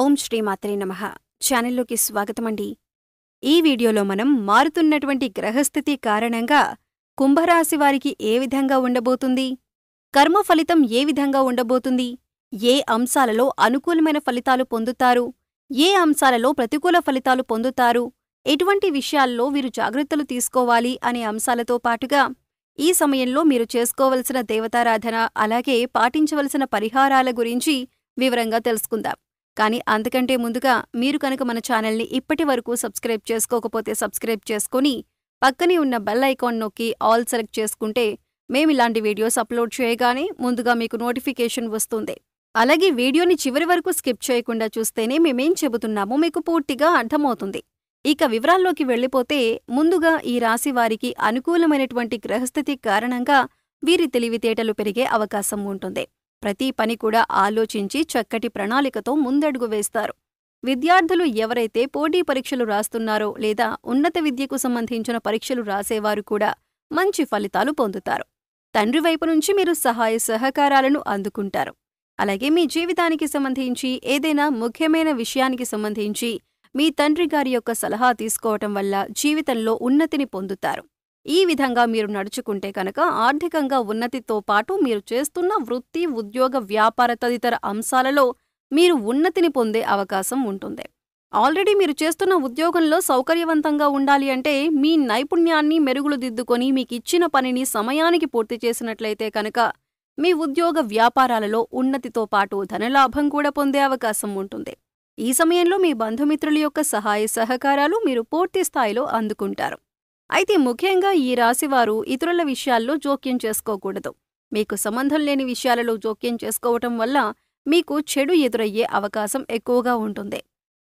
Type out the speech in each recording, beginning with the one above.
ఓం శ్రీమాత్రే నమః. ఛానల్లోకి స్వాగతమండి. ఈ వీడియోలో మనం మారుతున్నటువంటి గ్రహస్థితి కారణంగా కుంభరాశి వారికి ఏ విధంగా ఉండబోతుంది, కర్మ ఫలితం ఏ విధంగా ఉండబోతుంది, ఏ అంశాలలో అనుకూలమైన ఫలితాలు పొందుతారు, ఏ అంశాలలో ప్రతికూల ఫలితాలు పొందుతారు, ఎటువంటి విషయాల్లో వీరు జాగ్రత్తలు తీసుకోవాలి అనే అంశాలతో పాటుగా ఈ సమయంలో మీరు చేసుకోవలసిన దేవతారాధన అలాగే పాటించవలసిన పరిహారాల గురించి వివరంగా తెలుసుకుందాం. కానీ అంతకంటే ముందుగా మీరు కనుక మన ఛానల్ని ఇప్పటి వరకు సబ్స్క్రైబ్ చేసుకోకపోతే సబ్స్క్రైబ్ చేసుకొని పక్కనే ఉన్న బెల్ ఐకాన్ నొక్కి ఆల్ సెలెక్ట్ చేసుకుంటే మేమిలాంటి వీడియోస్ అప్లోడ్ చేయగానే ముందుగా మీకు నోటిఫికేషన్ వస్తుంది. అలాగే వీడియోని చివరి వరకు స్కిప్ చేయకుండా చూస్తేనే మేమేం చెబుతున్నామో మీకు పూర్తిగా అర్థమవుతుంది. ఇక వివరాల్లోకి వెళ్ళిపోతే ముందుగా ఈ రాశి వారికి అనుకూలమైనటువంటి గ్రహస్థితి కారణంగా వీరి తెలివితేటలు పెరిగే అవకాశం ఉంటుంది. ప్రతి పని కూడా ఆలోచించి చక్కటి ప్రణాళికతో ముందడుగు వేస్తారు. విద్యార్థులు ఎవరైతే పోటీ పరీక్షలు రాస్తున్నారో లేదా ఉన్నత విద్యకు సంబంధించిన పరీక్షలు రాసేవారు కూడా మంచి ఫలితాలు పొందుతారు. తండ్రి వైపు నుంచి మీరు సహాయ సహకారాలను అందుకుంటారు. అలాగే మీ జీవితానికి సంబంధించి ఏదైనా ముఖ్యమైన విషయానికి సంబంధించి మీ తండ్రి గారి యొక్క సలహా తీసుకోవటం వల్ల జీవితంలో ఉన్నతిని పొందుతారు. ఈ విధంగా మీరు నడుచుకుంటే కనుక ఆర్థికంగా ఉన్నతితో పాటు మీరు చేస్తున్న వృత్తి, ఉద్యోగ, వ్యాపార తదితర అంశాలలో మీరు ఉన్నతిని పొందే అవకాశం ఉంటుంది. ఆల్రెడీ మీరు చేస్తున్న ఉద్యోగంలో సౌకర్యవంతంగా ఉండాలి అంటే మీ నైపుణ్యాన్ని మెరుగులు దిద్దుకొని మీకిచ్చిన పనిని సమయానికి పూర్తి చేసినట్లయితే కనుక మీ ఉద్యోగ వ్యాపారాలలో ఉన్నతితో పాటు ధనలాభం కూడా పొందే అవకాశం ఉంటుంది. ఈ సమయంలో మీ బంధుమిత్రుల యొక్క సహాయ సహకారాలు మీరు పూర్తి స్థాయిలో అందుకుంటారు. అయితే ముఖ్యంగా ఈ రాశివారు ఇతరుల విషయాల్లో జోక్యం చేసుకోకూడదు. మీకు సంబంధం లేని విషయాలలో జోక్యం చేసుకోవటం వల్ల మీకు చెడు ఎదురయ్యే అవకాశం ఎక్కువగా ఉంటుంది.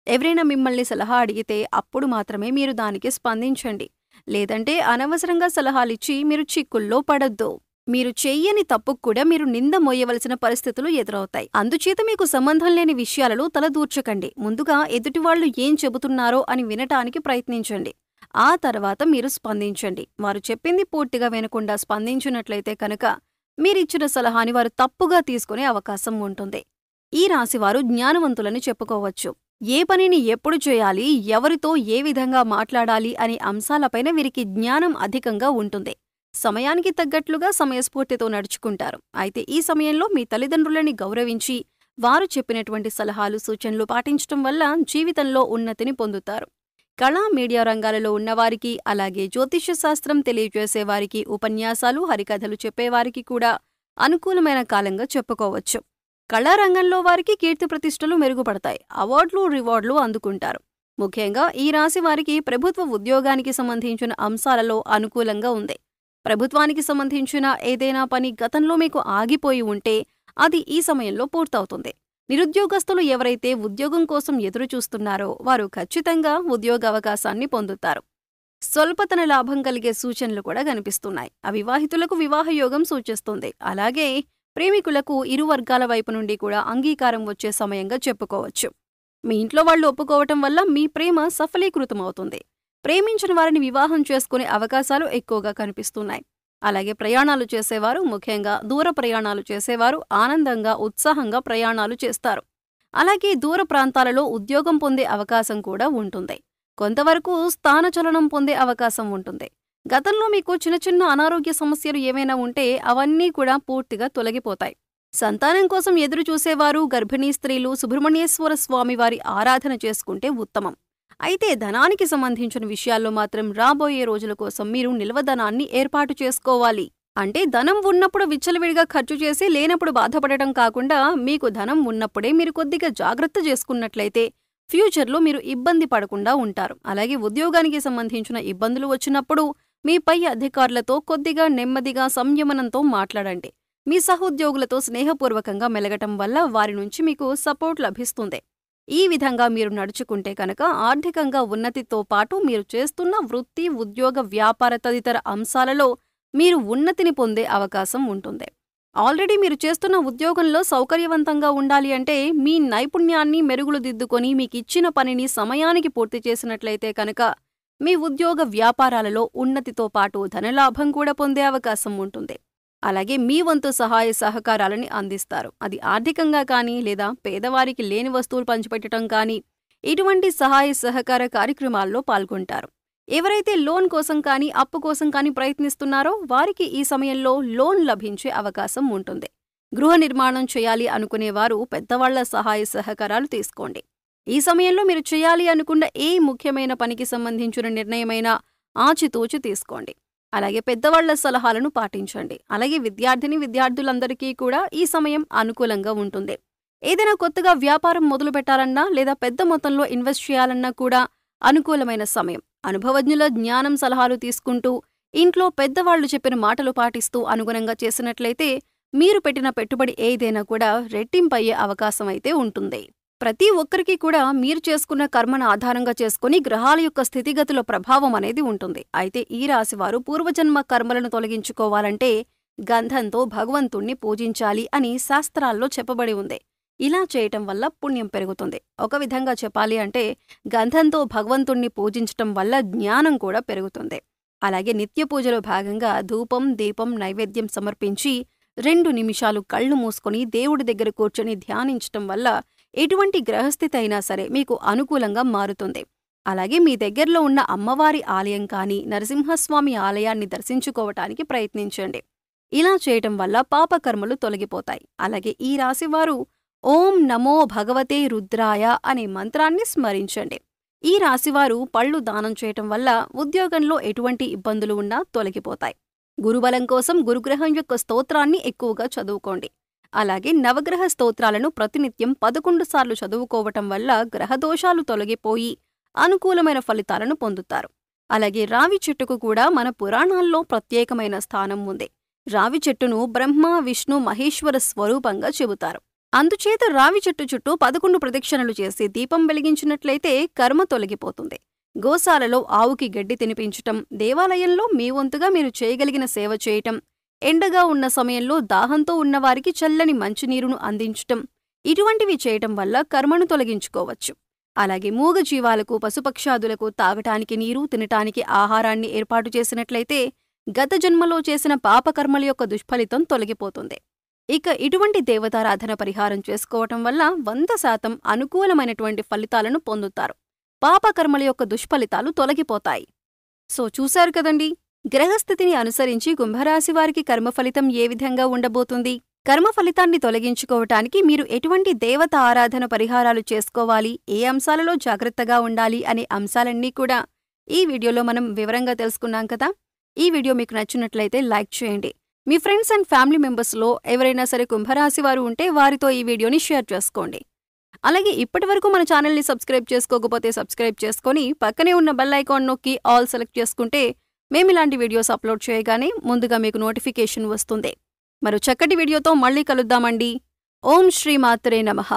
ఎవరైనా మిమ్మల్ని సలహా అడిగితే అప్పుడు మాత్రమే మీరు దానికి స్పందించండి. లేదంటే అనవసరంగా సలహాలిచ్చి మీరు చిక్కుల్లో పడొద్దు. మీరు చెయ్యని తప్పుకు కూడా మీరు నింద మోయవలసిన పరిస్థితులు ఎదురవుతాయి. అందుచేత మీకు సంబంధం లేని విషయాలలో తలదూర్చకండి. ముందుగా ఎదుటివాళ్లు ఏం చెబుతున్నారో అని వినటానికి ప్రయత్నించండి. ఆ తర్వాత మీరు స్పందించండి. వారు చెప్పింది పూర్తిగా వినకుండా స్పందించినట్లయితే కనుక మీరిచ్చిన సలహాని వారు తప్పుగా తీసుకునే అవకాశం ఉంటుంది. ఈ రాశివారు జ్ఞానవంతులని చెప్పుకోవచ్చు. ఏ పనిని ఎప్పుడు చేయాలి, ఎవరితో ఏ విధంగా మాట్లాడాలి అనే అంశాలపైన వీరికి జ్ఞానం అధికంగా ఉంటుంది. సమయానికి తగ్గట్లుగా సమయస్ఫూర్తితో నడుచుకుంటారు. అయితే ఈ సమయంలో మీ తల్లిదండ్రులని గౌరవించి వారు చెప్పినటువంటి సలహాలు, సూచనలు పాటించటం వల్ల జీవితంలో ఉన్నతిని పొందుతారు. కళా, మీడియా రంగాలలో ఉన్నవారికి అలాగే జ్యోతిష్య శాస్త్రం తెలియజేసేవారికి, ఉపన్యాసాలు, హరికథలు చెప్పేవారికి కూడా అనుకూలమైన కాలంగా చెప్పుకోవచ్చు. కళారంగంలో వారికి కీర్తి ప్రతిష్టలు మెరుగుపడతాయి. అవార్డులు, రివార్డులు అందుకుంటారు. ముఖ్యంగా ఈ రాశి వారికి ప్రభుత్వ ఉద్యోగానికి సంబంధించిన అంశాలలో అనుకూలంగా ఉంది. ప్రభుత్వానికి సంబంధించిన ఏదైనా పని గతంలో మీకు ఆగిపోయి ఉంటే అది ఈ సమయంలో పూర్తవుతుంది. నిరుద్యోగస్తులు ఎవరైతే ఉద్యోగం కోసం ఎదురుచూస్తున్నారో వారు ఖచ్చితంగా ఉద్యోగ అవకాశాన్ని పొందుతారు. స్వల్పతన లాభం కలిగే సూచనలు కూడా కనిపిస్తున్నాయి. అవివాహితులకు వివాహయోగం సూచిస్తుంది. అలాగే ప్రేమికులకు ఇరు వర్గాల వైపు నుండి కూడా అంగీకారం వచ్చే సమయంగా చెప్పుకోవచ్చు. మీ ఇంట్లో వాళ్ళు ఒప్పుకోవటం వల్ల మీ ప్రేమ సఫలీకృతమవుతుంది. ప్రేమించిన వారిని వివాహం చేసుకునే అవకాశాలు ఎక్కువగా కనిపిస్తున్నాయి. అలాగే ప్రయాణాలు చేసేవారు, ముఖ్యంగా దూర ప్రయాణాలు చేసేవారు ఆనందంగా, ఉత్సాహంగా ప్రయాణాలు చేస్తారు. అలాగే దూర ప్రాంతాలలో ఉద్యోగం పొందే అవకాశం కూడా ఉంటుంది. కొంతవరకు స్థానచలనం పొందే అవకాశం ఉంటుంది. గతంలో మీకు చిన్న చిన్న అనారోగ్య సమస్యలు ఏమైనా ఉంటే అవన్నీ కూడా పూర్తిగా తొలగిపోతాయి. సంతానం కోసం ఎదురు చూసేవారు, గర్భిణీ స్త్రీలు సుబ్రహ్మణ్యేశ్వర స్వామి వారి ఆరాధన చేసుకుంటే ఉత్తమం. అయితే ధనానికి సంబంధించిన విషయాల్లో మాత్రం రాబోయే రోజుల కోసం మీరు నిల్వధనాన్ని ఏర్పాటు చేసుకోవాలి. అంటే ధనం ఉన్నప్పుడు విచ్చలవిడిగా ఖర్చు చేసి లేనప్పుడు బాధపడటం కాకుండా మీకు ధనం ఉన్నప్పుడే మీరు కొద్దిగా జాగ్రత్త చేసుకున్నట్లయితే ఫ్యూచర్లో మీరు ఇబ్బంది పడకుండా ఉంటారు. అలాగే ఉద్యోగానికి సంబంధించిన ఇబ్బందులు వచ్చినప్పుడు మీ పై అధికారులతో కొద్దిగా నెమ్మదిగా సంయమనంతో మాట్లాడండి. మీ సహోద్యోగులతో స్నేహపూర్వకంగా మెలగటం వల్ల వారి నుంచి మీకు సపోర్ట్ లభిస్తుంది. ఈ విధంగా మీరు నడుచుకుంటే కనుక ఆర్థికంగా ఉన్నతితో పాటు మీరు చేస్తున్న వృత్తి, ఉద్యోగ, వ్యాపార తదితర అంశాలలో మీరు ఉన్నతిని పొందే అవకాశం ఉంటుంది. ఆల్రెడీ మీరు చేస్తున్న ఉద్యోగంలో సౌకర్యవంతంగా ఉండాలి అంటే మీ నైపుణ్యాన్ని మెరుగులు దిద్దుకొని మీకిచ్చిన పనిని సమయానికి పూర్తి చేసినట్లయితే కనుక మీ ఉద్యోగ వ్యాపారాలలో ఉన్నతితో పాటు ధనలాభం కూడా పొందే అవకాశం ఉంటుంది. అలాగే మీ వంతు సహాయ సహకారాలని అందిస్తారు. అది ఆర్థికంగా కానీ లేదా పేదవారికి లేని వస్తువులు పంచిపెట్టడం కానీ ఇటువంటి సహాయ సహకార కార్యక్రమాల్లో పాల్గొంటారు. ఎవరైతే లోన్ కోసం కానీ అప్పు కోసం కానీ ప్రయత్నిస్తున్నారో వారికి ఈ సమయంలో లోన్ లభించే అవకాశం ఉంటుంది. గృహ నిర్మాణం చేయాలి అనుకునేవారు పెద్దవాళ్ల సహాయ సహకారాలు తీసుకోండి. ఈ సమయంలో మీరు చేయాలి అనుకున్న ఏ ముఖ్యమైన పనికి సంబంధించిన నిర్ణయమైనా ఆచితూచి తీసుకోండి. అలాగే పెద్దవాళ్ల సలహాలను పాటించండి. అలాగే విద్యార్థులందరికీ కూడా ఈ సమయం అనుకూలంగా ఉంటుంది. ఏదైనా కొత్తగా వ్యాపారం మొదలు పెట్టాలన్నా లేదా పెద్ద మొత్తంలో ఇన్వెస్ట్ చేయాలన్నా కూడా అనుకూలమైన సమయం. అనుభవజ్ఞుల జ్ఞానం సలహాలు తీసుకుంటూ ఇంట్లో పెద్దవాళ్లు చెప్పిన మాటలు పాటిస్తూ అనుగుణంగా చేసినట్లయితే మీరు పెట్టిన పెట్టుబడి ఏదైనా కూడా రెట్టింపయ్యే అవకాశం అయితే ఉంటుంది. ప్రతి ఒక్కరికి కూడా మీరు చేసుకున్న కర్మను ఆధారంగా చేసుకుని గ్రహాల యొక్క స్థితిగతుల ప్రభావం అనేది ఉంటుంది. అయితే ఈ రాశివారు పూర్వజన్మ కర్మలను తొలగించుకోవాలంటే గంధంతో భగవంతుణ్ణి పూజించాలి అని శాస్త్రాల్లో చెప్పబడి ఉంది. ఇలా చేయటం వల్ల పుణ్యం పెరుగుతుంది. ఒక విధంగా చెప్పాలి అంటే గంధంతో భగవంతుణ్ణి పూజించటం వల్ల జ్ఞానం కూడా పెరుగుతుంది. అలాగే నిత్య పూజలో భాగంగా ధూపం, దీపం, నైవేద్యం సమర్పించి 2 నిమిషాలు కళ్ళు మూసుకొని దేవుడి దగ్గర కూర్చొని ధ్యానించటం వల్ల ఎటువంటి గ్రహస్థితి అయినా సరే మీకు అనుకూలంగా మారుతుంది. అలాగే మీ దగ్గరలో ఉన్న అమ్మవారి ఆలయం కానీ నరసింహస్వామి ఆలయాన్ని దర్శించుకోవటానికి ప్రయత్నించండి. ఇలా చేయటం వల్ల పాపకర్మలు తొలగిపోతాయి. అలాగే ఈ రాశివారు ఓం నమో భగవతే రుద్రాయ అనే మంత్రాన్ని స్మరించండి. ఈ రాశివారు పళ్ళు దానం చేయటం వల్ల ఉద్యోగంలో ఎటువంటి ఇబ్బందులు ఉన్నా తొలగిపోతాయి. గురుబలం కోసం గురుగ్రహం యొక్క స్తోత్రాన్ని ఎక్కువగా చదువుకోండి. అలాగే నవగ్రహ స్తోత్రాలను ప్రతినిత్యం 11 సార్లు చదువుకోవటం వల్ల గ్రహదోషాలు తొలగిపోయి అనుకూలమైన ఫలితాలను పొందుతారు. అలాగే రావి చెట్టుకు కూడా మన పురాణాల్లో ప్రత్యేకమైన స్థానం ఉంది. రావి చెట్టును బ్రహ్మ, విష్ణు, మహేశ్వర స్వరూపంగా చెబుతారు. అందుచేత రావి చెట్టు చుట్టూ 11 ప్రదక్షిణలు చేసి దీపం వెలిగించినట్లయితే కర్మ తొలగిపోతుంది. గోశాలలో ఆవుకి గడ్డి తినిపించటం, దేవాలయంలో మీ వంతుగా మీరు చేయగలిగిన సేవ చేయటం, ఎండగా ఉన్న సమయంలో దాహంతో ఉన్నవారికి చల్లని మంచినీరును అందించటం, ఇటువంటివి చేయటం వల్ల కర్మను తొలగించుకోవచ్చు. అలాగే మూగజీవాలకు, పశుపక్షాదులకు తాగటానికి నీరు, తినటానికి ఆహారాన్ని ఏర్పాటు చేసినట్లయితే గత జన్మలో చేసిన పాపకర్మల యొక్క దుష్ఫలితం తొలగిపోతుంది. ఇక ఇటువంటి దేవతారాధన పరిహారం చేసుకోవటం వల్ల 100% అనుకూలమైనటువంటి ఫలితాలను పొందుతారు. పాపకర్మల యొక్క దుష్ఫలితాలు తొలగిపోతాయి. సో చూశారు కదండి, గ్రహస్థితిని అనుసరించి కుంభరాశివారికి కర్మఫలితం ఏ విధంగా ఉండబోతుంది. కర్మఫలితాన్ని తొలగించుకోవటానికి మీరు ఎటువంటి దేవత ఆరాధన పరిహారాలు చేసుకోవాలి, ఏ అంశాలలో జాగ్రత్తగా ఉండాలి అనే అంశాలన్నీ కూడా ఈ వీడియోలో మనం వివరంగా తెలుసుకున్నాం కదా. ఈ వీడియో మీకు నచ్చినట్లయితే లైక్ చేయండి. మీ ఫ్రెండ్స్ అండ్ ఫ్యామిలీ మెంబర్స్లో ఎవరైనా సరే కుంభరాశివారు ఉంటే వారితో ఈ వీడియోని షేర్ చేసుకోండి. అలాగే ఇప్పటివరకు మన ఛానల్ని సబ్స్క్రైబ్ చేసుకోకపోతే సబ్స్క్రైబ్ చేసుకొని పక్కనే ఉన్న బెల్ ఐకాన్ నొక్కి ఆల్ సెలెక్ట్ చేసుకుంటే మేమిలాంటి వీడియోస్ అప్లోడ్ చేయగానే ముందుగా మీకు నోటిఫికేషన్ వస్తుంది. మరో చక్కటి వీడియోతో మళ్ళీ కలుద్దామండి. ఓం శ్రీ మాత్రే నమః.